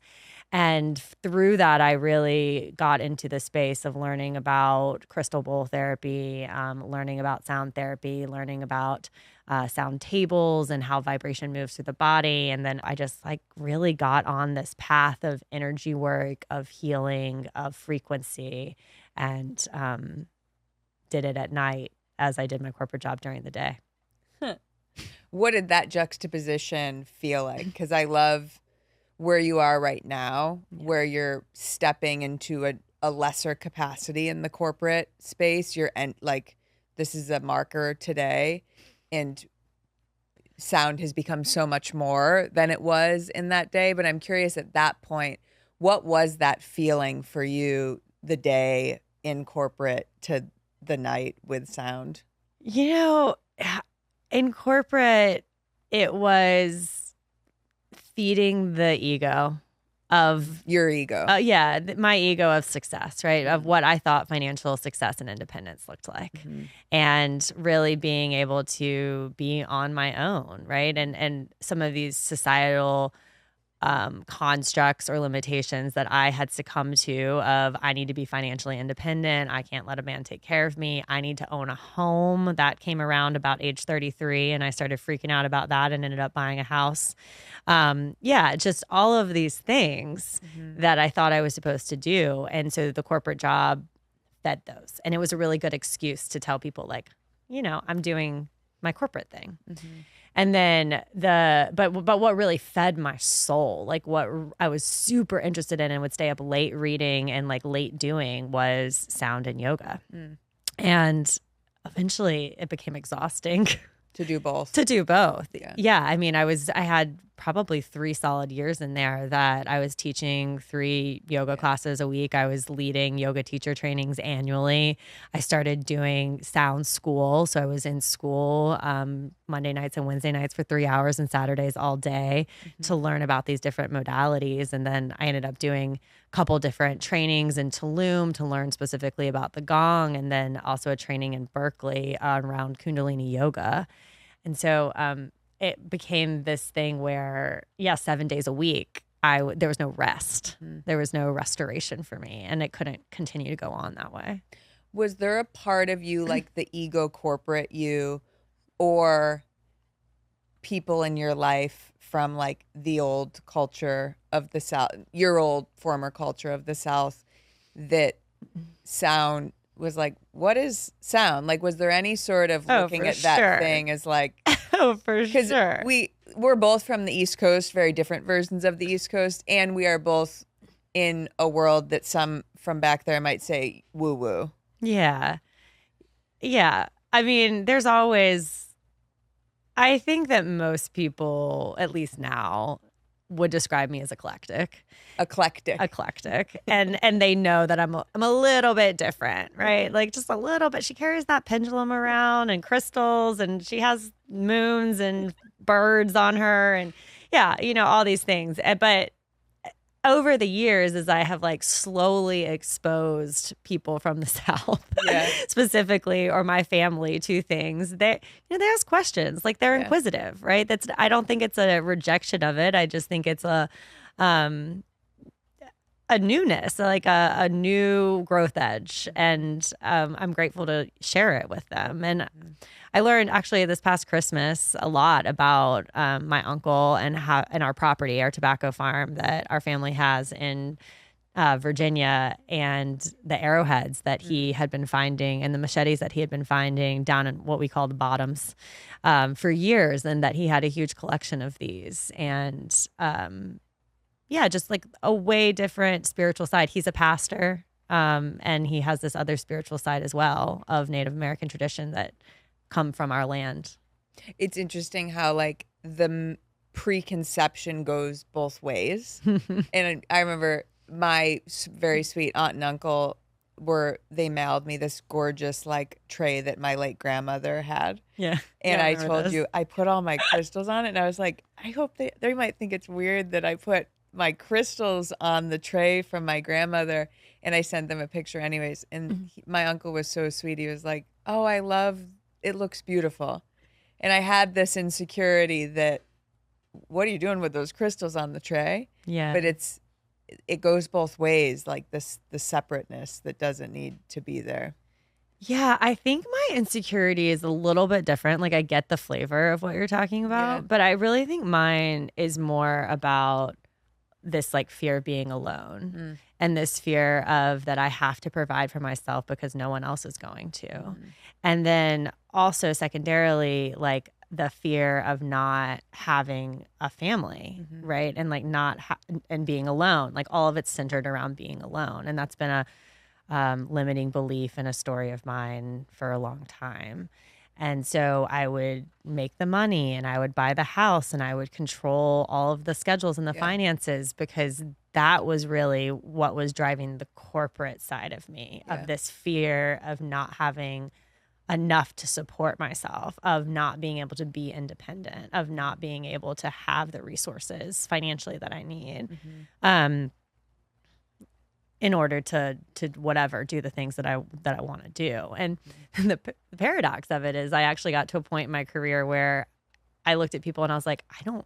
And through that, I really got into the space of learning about crystal bowl therapy, learning about sound therapy, learning about sound tables and how vibration moves through the body. And then I just like really got on this path of energy work, of healing, of frequency, and did it at night as I did my corporate job during the day. What did that juxtaposition feel like? Because I love where you are right now, where you're stepping into a lesser capacity in the corporate space. This is a marker today, and sound has become so much more than it was in that day. But I'm curious at that point, what was that feeling for you the day in corporate to the night with sound? You know, in corporate, it was feeding the ego of your ego. My ego of success, right? Of what I thought financial success and independence looked like. And really being able to be on my own, right? And some of these societal constructs or limitations that I had succumbed to of I need to be financially independent. I can't let a man take care of me. I need to own a home. That came around about age 33, and I started freaking out about that and ended up buying a house. Just all of these things that I thought I was supposed to do. And so the corporate job fed those. And it was a really good excuse to tell people like, I'm doing my corporate thing. And then but what really fed my soul, like what I was super interested in and would stay up late reading and like late doing was sound and yoga. And eventually it became exhausting. To do both. Yeah. I mean, I had probably 3 solid years in there that I was teaching 3 yoga classes a week. I was leading yoga teacher trainings annually. I started doing sound school. So I was in school Monday nights and Wednesday nights for 3 hours and Saturdays all day to learn about these different modalities. And then I ended up doing a couple different trainings in Tulum to learn specifically about the gong, and then also a training in Berkeley around Kundalini yoga. And so it became this thing where, 7 days a week, there was no rest. There was no restoration for me, and it couldn't continue to go on that way. Was there a part of you, like the ego corporate you, or people in your life from like the old culture of the South, your old former culture of the South, that sound was like, what is sound? Like, was there any sort of looking at that thing as like, oh, for sure. We're both from the East Coast, very different versions of the East Coast, and we are both in a world that some from back there might say woo woo. Yeah. Yeah. I mean, I think that most people, at least now, would describe me as eclectic. And they know that I'm a little bit different, right? Like just a little bit. She carries that pendulum around and crystals, and she has moons and birds on her, and all these things. But over the years, as I have like slowly exposed people from the South, specifically, or my family, to things, they ask questions, like they're inquisitive, right? I don't think it's a rejection of it. I just think it's a newness, like a new growth edge. And I'm grateful to share it with them. And I learned actually this past Christmas a lot about my uncle and our property, our tobacco farm that our family has in Virginia, and the arrowheads that he had been finding and the machetes that he had been finding down in what we call the bottoms for years, and that he had a huge collection of these. And just like a way different spiritual side. He's a pastor, and he has this other spiritual side as well of Native American tradition that come from our land. It's interesting how like the preconception goes both ways. And I remember my very sweet aunt and uncle they mailed me this gorgeous like tray that my late grandmother had. Yeah. And I told you, I put all my crystals on it, and I was like, I hope they might think it's weird that I put my crystals on the tray from my grandmother. And I sent them a picture anyways. And my uncle was so sweet. He was like, oh, it looks beautiful. And I had this insecurity that, what are you doing with those crystals on the tray? Yeah. But it goes both ways, like the separateness that doesn't need to be there. Yeah, I think my insecurity is a little bit different. Like I get the flavor of what you're talking about, but I really think mine is more about this like fear of being alone and this fear of that I have to provide for myself because no one else is going to. And then also secondarily, like the fear of not having a family, right? And like and being alone, like all of it's centered around being alone. And that's been a limiting belief and a story of mine for a long time. And so I would make the money and I would buy the house and I would control all of the schedules and the finances, because that was really what was driving the corporate side of me, of this fear of not having enough to support myself, of not being able to be independent, of not being able to have the resources financially that I need. In order to whatever, do the things that I want to do. And the paradox of it is I actually got to a point in my career where I looked at people and I was like, I don't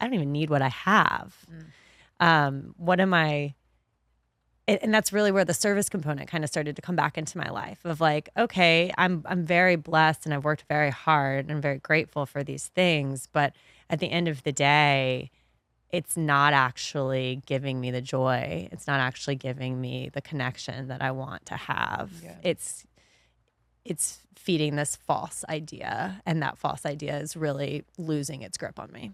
I don't even need what I have. What am I? And that's really where the service component kind of started to come back into my life of like, okay, I'm very blessed and I've worked very hard and I'm very grateful for these things. But at the end of the day, it's not actually giving me the joy. It's not actually giving me the connection that I want to have. Yeah. It's feeding this false idea. And that false idea is really losing its grip on me.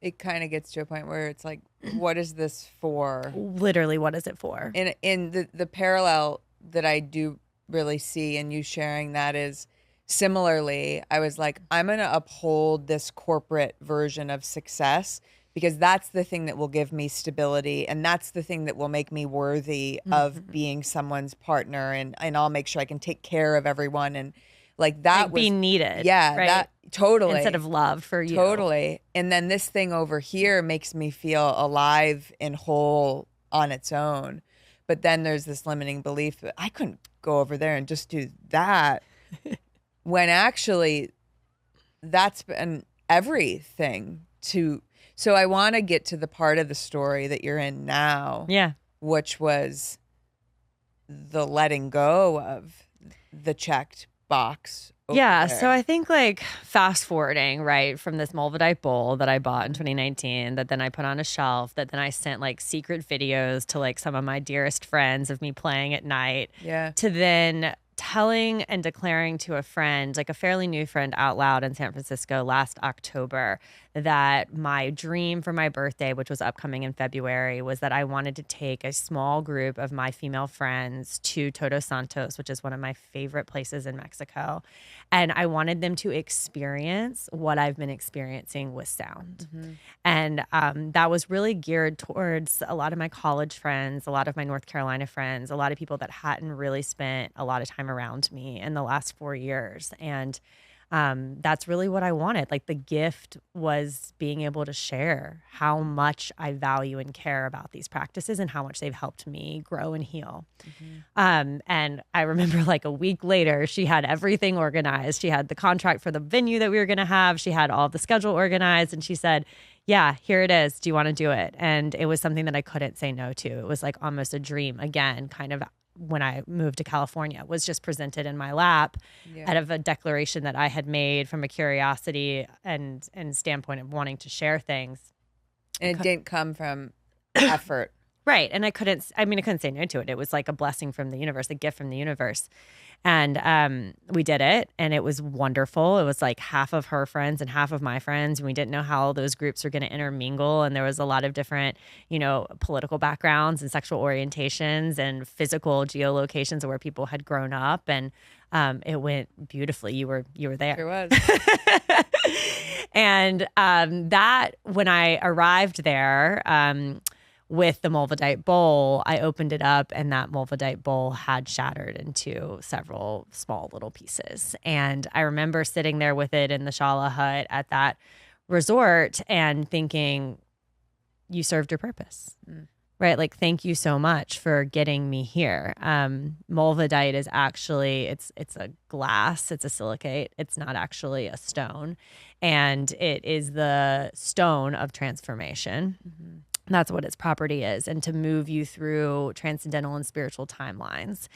It kind of gets to a point where it's like, what is this for? Literally, what is it for? And in the parallel that I do really see in you sharing that is similarly, I was like, I'm going to uphold this corporate version of success because that's the thing that will give me stability. And that's the thing that will make me worthy of being someone's partner. And I'll make sure I can take care of everyone. And like that like was being needed. Yeah, right? that totally. Instead of love for you. Totally. And then this thing over here makes me feel alive and whole on its own. But then there's this limiting belief that I couldn't go over there and just do that. When actually that's been everything to. So I want to get to the part of the story that you're in now. Yeah. Which was the letting go of the checked box. Yeah. There. So I think like fast forwarding, right, from this Mulvadite bowl that I bought in 2019, that then I put on a shelf, that then I sent like secret videos to like some of my dearest friends of me playing at night. Yeah. To then telling and declaring to a friend, like a fairly new friend out loud in San Francisco last October, that my dream for my birthday, which was upcoming in February, was that I wanted to take a small group of my female friends to Todos Santos, which is one of my favorite places in Mexico. And I wanted them to experience what I've been experiencing with sound. And that was really geared towards a lot of my college friends, a lot of my North Carolina friends, a lot of people that hadn't really spent a lot of time around me in the last 4 years. And that's really what I wanted. Like the gift was being able to share how much I value and care about these practices and how much they've helped me grow and heal. And I remember like a week later, she had everything organized. She had the contract for the venue that we were going to have. She had all of the schedule organized. And she said, yeah, here it is. Do you want to do it? And it was something that I couldn't say no to. It was like almost a dream again, kind of when I moved to California, was just presented in my lap out of a declaration that I had made from a curiosity and standpoint of wanting to share things. And it didn't come from effort. Right. And I couldn't say no to it. It was like a blessing from the universe, a gift from the universe. And we did it and it was wonderful. It was like half of her friends and half of my friends. And we didn't know how those groups were going to intermingle. And there was a lot of different, political backgrounds and sexual orientations and physical geolocations of where people had grown up. And it went beautifully. You were there. Sure was. And that when I arrived there, with the Mulvadite bowl, I opened it up and that Mulvadite bowl had shattered into several small little pieces. And I remember sitting there with it in the Shala hut at that resort and thinking, you served your purpose, right? Like, thank you so much for getting me here. Mulvadite is actually, it's a glass, it's a silicate. It's not actually a stone. And it is the stone of transformation. That's what its property is, and to move you through transcendental and spiritual timelines.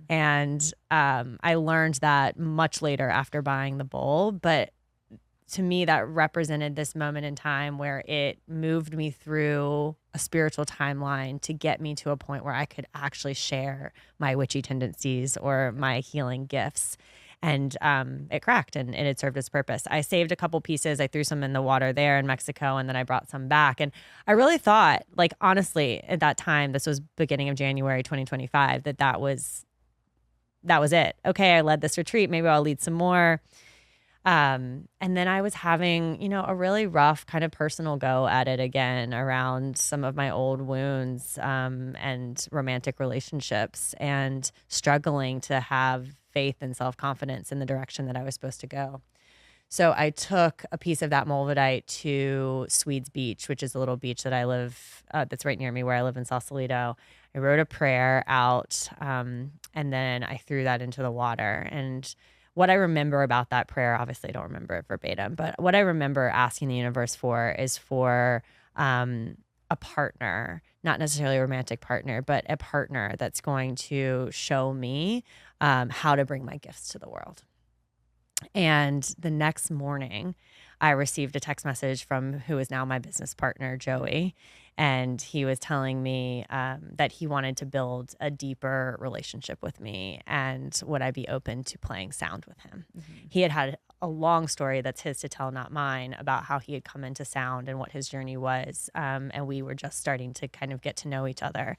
And I learned that much later after buying the bowl, but to me, that represented this moment in time where it moved me through a spiritual timeline to get me to a point where I could actually share my witchy tendencies or my healing gifts. And it cracked and it had served its purpose. I saved a couple pieces. I threw some in the water there in Mexico, and then I brought some back. And I really thought, like, honestly, at that time, this was beginning of January 2025, that was it. Okay, I led this retreat. Maybe I'll lead some more. And then I was having, a really rough kind of personal go at it again around some of my old wounds and romantic relationships, and struggling to have faith and self-confidence in the direction that I was supposed to go. So I took a piece of that Mulvadite to Swedes Beach, which is a little beach that I live, that's right near me where I live in Sausalito. I wrote a prayer out, and then I threw that into the water. And what I remember about that prayer, obviously I don't remember it verbatim, but what I remember asking the universe for is for a partner, not necessarily a romantic partner, but a partner that's going to show me how to bring my gifts to the world. And the next morning, I received a text message from who is now my business partner, Joey. And he was telling me that he wanted to build a deeper relationship with me, and would I be open to playing sound with him? He had a long story that's his to tell, not mine, about how he had come into sound and what his journey was. And we were just starting to kind of get to know each other.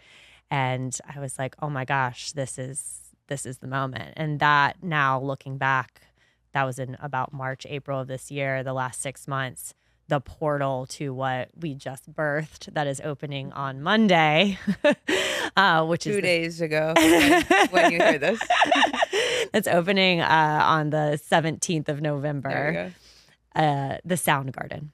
And I was like, oh my gosh, this is the moment. And that, now looking back, that was in about March, April of this year, the last 6 months, the portal to what we just birthed that is opening on Monday, which is 2 days ago when you hear this. It's opening on the 17th of There November, you go. the Sound Garden.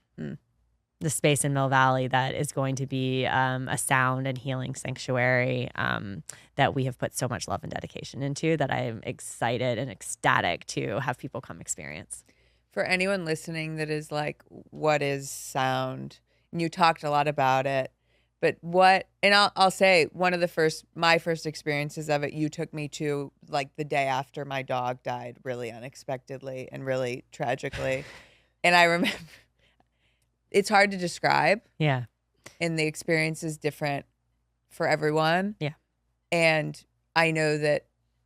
The space in Mill Valley that is going to be a sound and healing sanctuary that we have put so much love and dedication into, that I am excited and ecstatic to have people come experience. For anyone listening that is like, what is sound? And you talked a lot about it, but I'll say one of my first experiences of it, you took me to like the day after my dog died, really unexpectedly and really tragically. And I remember, it's hard to describe. Yeah. And the experience is different for everyone. Yeah. And I know that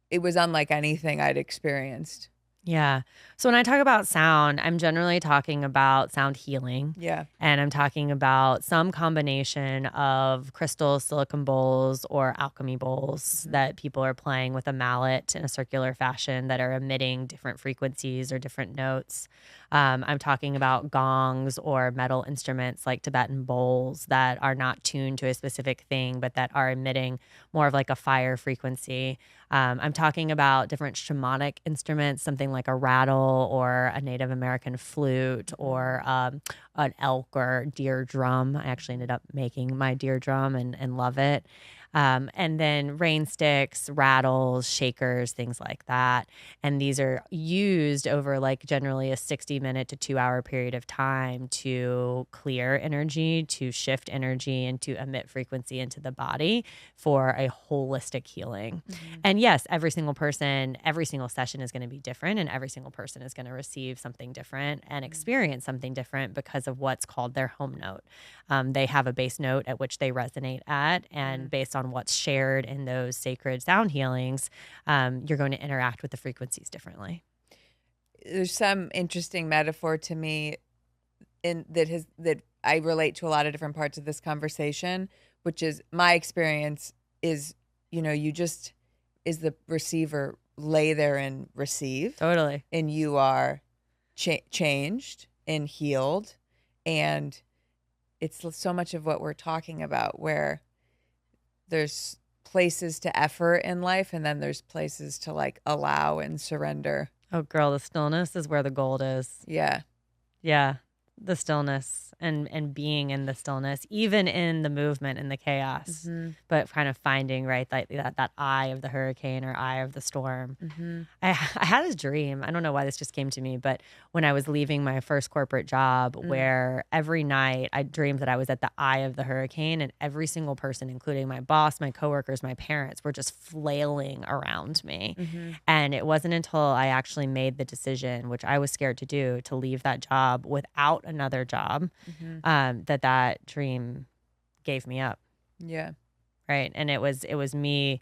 it was unlike anything I'd experienced. Yeah. So when I talk about sound, I'm generally talking about sound healing. Yeah. And I'm talking about some combination of crystals, silicone bowls, or alchemy bowls that people are playing with a mallet in a circular fashion that are emitting different frequencies or different notes. I'm talking about gongs or metal instruments like Tibetan bowls that are not tuned to a specific thing, but that are emitting more of like a fire frequency. I'm talking about different shamanic instruments, something like a rattle or a Native American flute or an elk or deer drum. I actually ended up making my deer drum and love it. And then rain sticks, rattles, shakers, things like that. And these are used over like generally a 60-minute to 2-hour period of time to clear energy, to shift energy, and to emit frequency into the body for a holistic healing. And yes, every single person, every single session is going to be different, and every single person is going to receive something different and experience something different because of what's called their home note. They have a base note at which they resonate at, and based on what's shared in those sacred sound healings, you're going to interact with the frequencies differently. There's some interesting metaphor to me that I relate to a lot of different parts of this conversation, which is my experience is, you just, is the receiver, lay there and receive. Totally. And you are changed and healed. And it's so much of what we're talking about, where there's places to effort in life, and then there's places to like allow and surrender. Oh, girl, the stillness is where the gold is. Yeah. Yeah. The stillness and being in the stillness, even in the movement and the chaos, but kind of finding, right, that eye of the hurricane or eye of the storm. I had a dream. I don't know why this just came to me, but when I was leaving my first corporate job, where every night I dreamed that I was at the eye of the hurricane, and every single person, including my boss, my coworkers, my parents, were just flailing around me. And it wasn't until I actually made the decision, which I was scared to do, to leave that job without another job, that dream gave me up. Yeah. Right. And it was me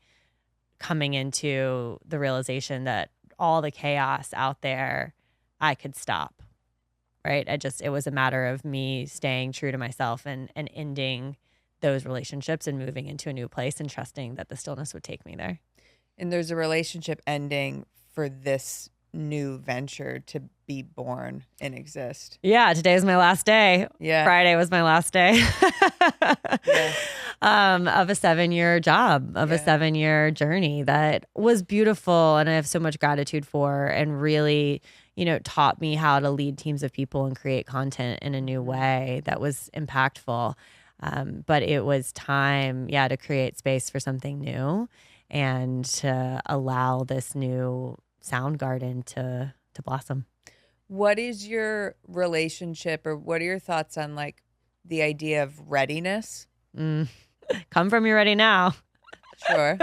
coming into the realization that all the chaos out there, I could stop. Right. It was a matter of me staying true to myself and ending those relationships and moving into a new place and trusting that the stillness would take me there. And there's a relationship ending for this new venture to be born and exist. Yeah, today is my last day. Yeah. Friday was my last day. Yeah. Of a 7-year job, of a 7-year journey that was beautiful, and I have so much gratitude for, and really, taught me how to lead teams of people and create content in a new way that was impactful. But it was time, to create space for something new and to allow this new Soundgarden to blossom. What is your relationship, or what are your thoughts on like the idea of readiness? Come from you ready now. Sure.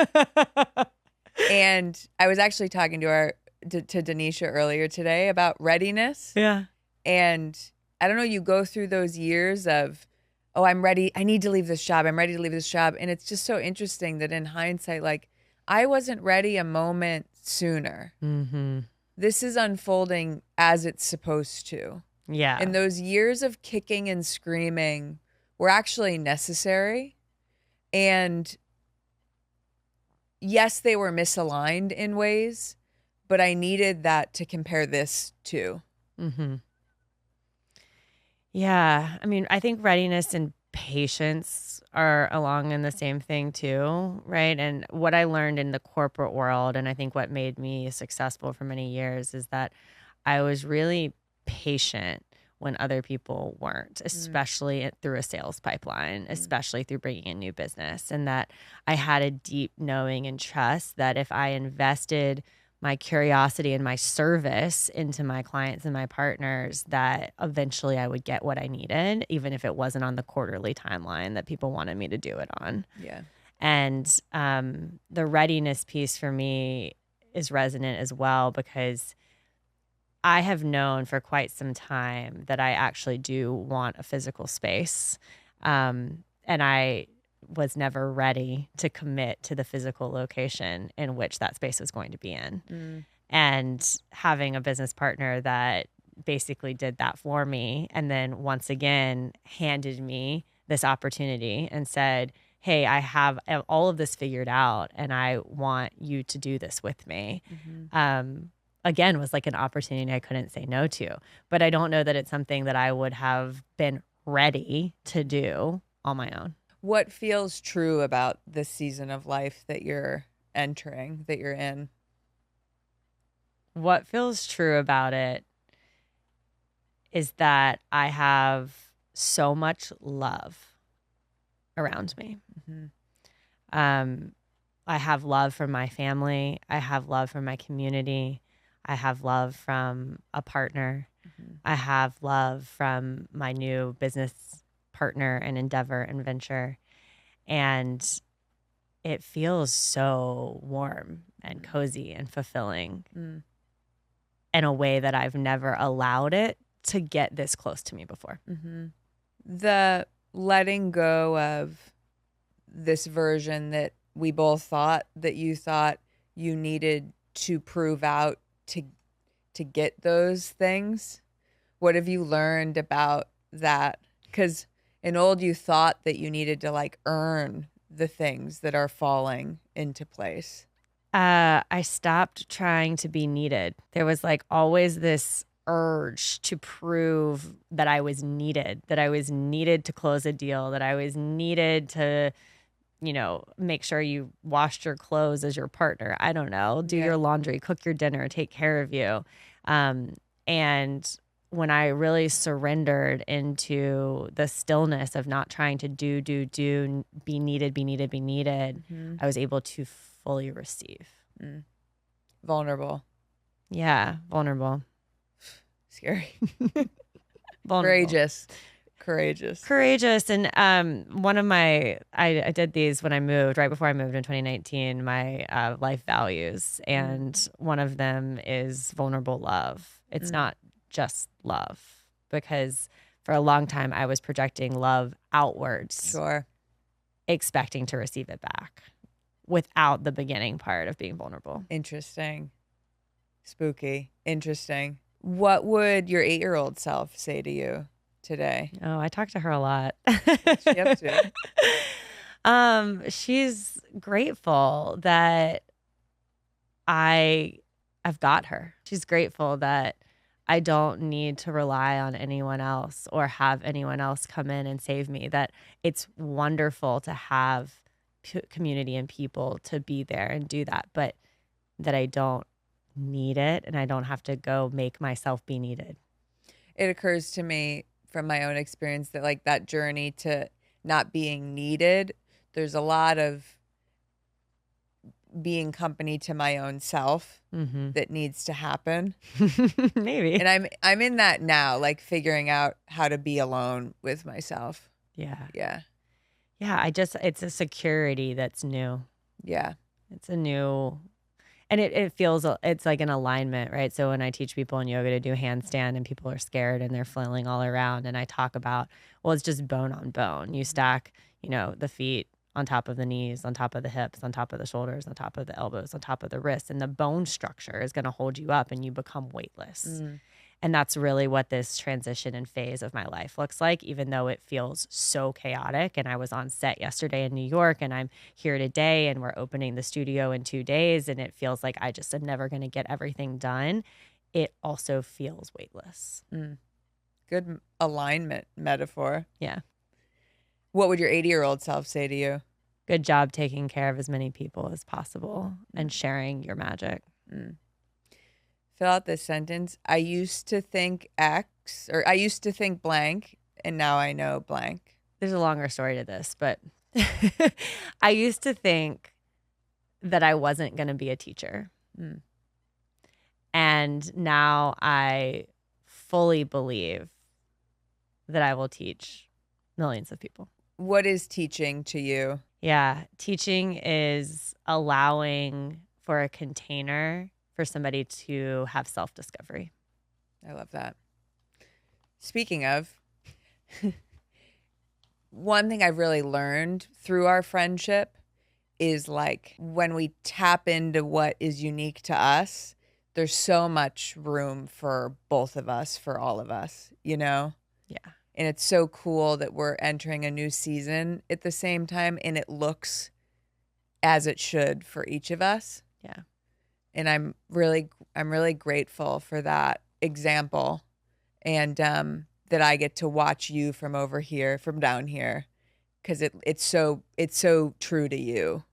And I was actually talking to Denisha earlier today about readiness. Yeah. And I don't know, you go through those years of, oh, I'm ready. I need to leave this job. I'm ready to leave this job. And it's just so interesting that in hindsight, like, I wasn't ready a moment sooner. Mm-hmm. This is unfolding as it's supposed to. Yeah. And those years of kicking and screaming were actually necessary. And yes, they were misaligned in ways, but I needed that to compare this to. Mm-hmm. Yeah. I mean, I think readiness and patience are along in the same thing too, right? And what I learned in the corporate world, and I think what made me successful for many years, is that I was really patient when other people weren't, especially through a sales pipeline, especially through bringing in new business. And that I had a deep knowing and trust that if I invested my curiosity and my service into my clients and my partners, that eventually I would get what I needed, even if it wasn't on the quarterly timeline that people wanted me to do it on. Yeah. And the readiness piece for me is resonant as well, because I have known for quite some time that I actually do want a physical space. And I was never ready to commit to the physical location in which that space was going to be in. And having a business partner that basically did that for me, and then once again handed me this opportunity and said, hey, I have all of this figured out and I want you to do this with me. Again, was like an opportunity I couldn't say no to. But I don't know that it's something that I would have been ready to do on my own. What feels true about this season of life that you're entering, that you're in? What feels true about it is that I have so much love around me. I have love from my family. I have love from my community. I have love from a partner. I have love from my new business partner and endeavor and venture. And it feels so warm and cozy and fulfilling in a way that I've never allowed it to get this close to me before. The letting go of this version that we both thought that you thought you needed to prove out to get those things. What have you learned about that? Because in old, you thought that you needed to like earn the things that are falling into place. I stopped trying to be needed. There was like always this urge to prove that I was needed to close a deal, that I was needed to, make sure you washed your clothes as your partner. I don't know, do your laundry, cook your dinner, take care of you. And when I really surrendered into the stillness of not trying to do, be needed, I was able to fully receive. Vulnerable. Yeah, vulnerable. Scary. Vulnerable. Courageous. And one of my, I did these when I moved, right before I moved in 2019, my life values. And one of them is vulnerable love. It's not just love, because for a long time I was projecting love outwards, expecting to receive it back without the beginning part of being vulnerable. Interesting. Spooky. Interesting. What would your 8-year-old self say to you today? Oh, I talk to her a lot. What's she up to? She's grateful that I've got her. She's grateful that I don't need to rely on anyone else or have anyone else come in and save me, that it's wonderful to have community and people to be there and do that, but that I don't need it and I don't have to go make myself be needed. It occurs to me from my own experience that like that journey to not being needed, there's a lot of being company to my own self that needs to happen. Maybe. And I'm in that now, like figuring out how to be alone with myself. Yeah. Yeah. Yeah. It's a security that's new. Yeah. It's a new, and it feels, it's like an alignment, right? So when I teach people in yoga to do handstand and people are scared and they're flailing all around, and I talk about, well, it's just bone on bone. You stack, the feet on top of the knees, on top of the hips, on top of the shoulders, on top of the elbows, on top of the wrists, and the bone structure is going to hold you up and you become weightless. And that's really what this transition and phase of my life looks like, even though it feels so chaotic. And I was on set yesterday in New York, and I'm here today, and we're opening the studio in 2 days, and it feels like I just am never going to get everything done. It also feels weightless. Good alignment metaphor. Yeah. What would your 80-year-old self say to you? Good job taking care of as many people as possible and sharing your magic. Fill out this sentence. I used to think X, or I used to think blank, and now I know blank. There's a longer story to this, but I used to think that I wasn't going to be a teacher. And now I fully believe that I will teach millions of people. What is teaching to you? Yeah. Teaching is allowing for a container for somebody to have self-discovery. I love that. Speaking of, one thing I've really learned through our friendship is like when we tap into what is unique to us, there's so much room for both of us, for all of us, Yeah. And it's so cool that we're entering a new season at the same time, and it looks as it should for each of us. Yeah. And I'm really grateful for that example, and that I get to watch you from over here, from down here, because it's so true to you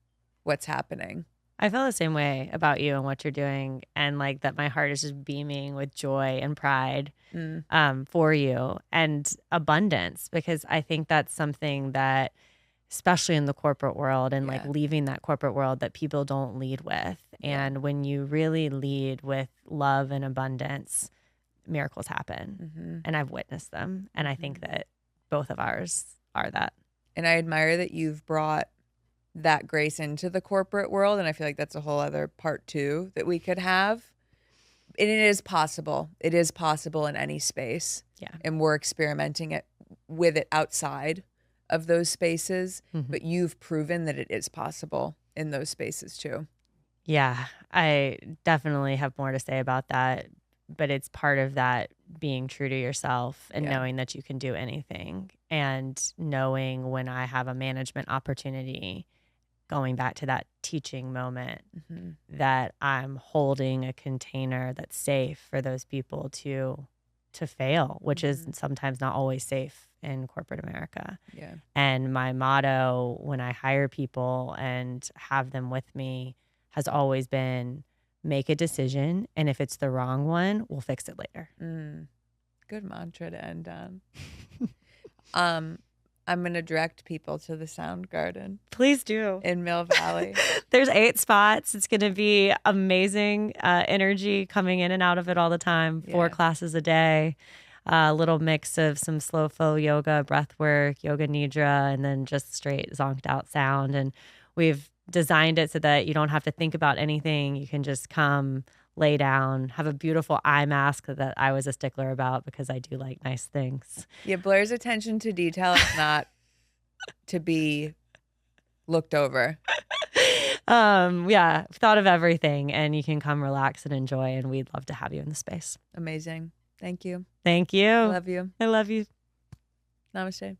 what's happening. I feel the same way about you and what you're doing, and like that my heart is just beaming with joy and pride for you and abundance, because I think that's something that, especially in the corporate world and like leaving that corporate world, that people don't lead with. And when you really lead with love and abundance, miracles happen. And I've witnessed them. And I think that both of ours are that. And I admire that you've brought that grace into the corporate world. And I feel like that's a whole other part too that we could have. And it is possible. It is possible in any space. Yeah. And we're experimenting with it outside of those spaces. But you've proven that it is possible in those spaces too. Yeah, I definitely have more to say about that. But it's part of that being true to yourself and knowing that you can do anything, and knowing when I have a management opportunity, going back to that teaching moment, that I'm holding a container that's safe for those people to fail, which is sometimes not always safe in corporate America. Yeah. And my motto when I hire people and have them with me has always been, make a decision, and if it's the wrong one, we'll fix it later. Good mantra to end on. I'm going to direct people to the Sound Garden. Please do. In Mill Valley. There's 8 spots. It's going to be amazing energy coming in and out of it all the time. 4 classes a day. A little mix of some slow flow yoga, breath work, yoga nidra, and then just straight zonked out sound. And we've designed it so that you don't have to think about anything. You can just come, lay down, have a beautiful eye mask that I was a stickler about because I do like nice things. Yeah, Blair's attention to detail is not to be looked over. Yeah, thought of everything, and you can come relax and enjoy, and we'd love to have you in the space. Amazing. Thank you. Thank you. I love you. I love you. Namaste.